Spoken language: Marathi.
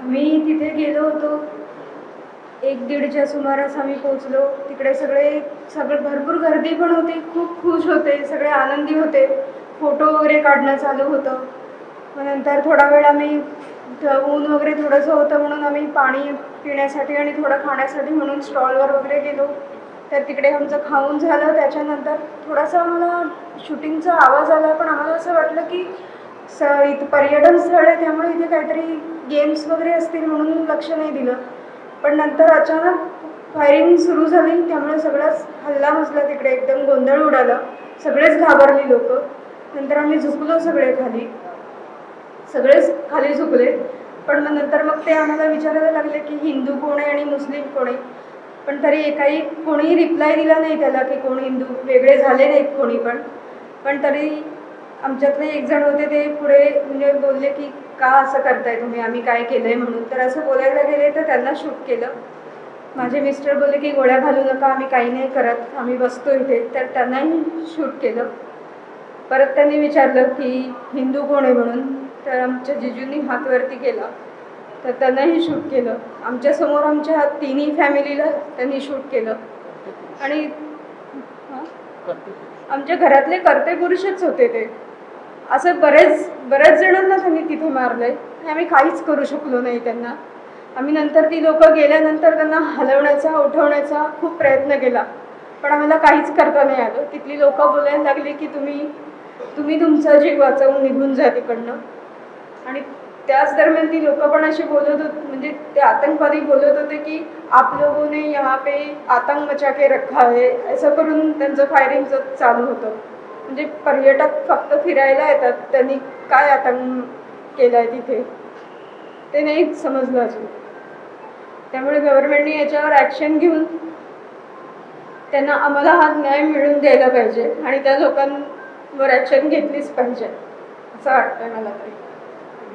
आम्ही तिथे गेलो होतो, 1-1:30च्या सुमारास आम्ही पोचलो. तिकडे सगळं भरपूर गर्दी पण होती, खूप खुश होते, सगळे आनंदी होते. फोटो वगैरे काढणं चालू होतं. मग नंतर थोडा वेळ आम्ही ऊन वगैरे थोडंसं होतं म्हणून आम्ही पाणी पिण्यासाठी आणि थोडं खाण्यासाठी म्हणून स्टॉलवर वगैरे गेलो. तर तिकडे आमचं खाऊन झालं. त्याच्यानंतर थोडासा आम्हाला शूटिंगचा आवाज आला, पण आम्हाला असं वाटलं की इथं पर्यटन स्थळ आहे त्यामुळे इथे काहीतरी गेम्स वगैरे असतील म्हणून लक्ष नाही दिलं. पण नंतर अचानक फायरिंग सुरू झाली, त्यामुळे सगळाच हल्ला मचला तिकडे, एकदम गोंधळ उडाला. सगळेच घाबरली लोक. नंतर आम्ही झुकलो सगळे खाली, सगळेच खाली झुकले. पण मग ते आम्हाला विचारायला लागले की हिंदू कोण आहे आणि मुस्लिम कोण आहे. पण तरी कोणीही रिप्लाय दिला नाही त्याला की कोण हिंदू, वेगळे झाले नाहीत कोणी पण. पण तरी आमच्यातले एक जण होते, ते पुढे म्हणजे बोलले की का असं करताय तुम्ही, आम्ही काय केलंय म्हणून. तर असं बोलायला गेले तर त्यांना शूट केलं. माझे मिस्टर बोलले की गोळ्या घालू नका, आम्ही काही नाही करत, आम्ही बसतो इथे. तर त्यांनाही शूट केलं. परत त्यांनी विचारलं की हिंदू कोण आहे म्हणून. तर आमच्या जिजूंनी हात वरती केला, तर त्यांनाही शूट केलं. आमच्यासमोर आमच्या तिन्ही फॅमिलीला त्यांनी शूट केलं. आणि आमच्या घरातले कर्ते पुरुषच होते ते. असं बऱ्याच जणांना त्यांनी तिथे मारलंय. आम्ही काहीच करू शकलो नाही त्यांना. आम्ही नंतर ती लोक गेल्यानंतर त्यांना हलवण्याचा, उठवण्याचा खूप प्रयत्न केला, पण आम्हाला काहीच करता नाही आलं. तिथली लोक बोलायला लागली की तुम्ही तुमचा जीव वाचवून निघून जा तिकडनं. आणि त्याच दरम्यान ती लोक पण अशी बोलत होती, म्हणजे ते आतंकवादी बोलत होते की आप लोगों ने यहाँ पे आतंक मचा के रखा है, असं करून त्यांचं फायरिंग चालू होतं. म्हणजे पर्यटक फक्त फिरायला येतात, त्यांनी काय आतंक केला आहे तिथे ते नाही समजलं अजून. त्यामुळे गव्हर्नमेंटने याच्यावर ॲक्शन घेऊन आम्हाला हा न्याय मिळवून द्यायला पाहिजे आणि त्या लोकांवर ॲक्शन घेतलीच पाहिजे असं वाटतंय मला तरी.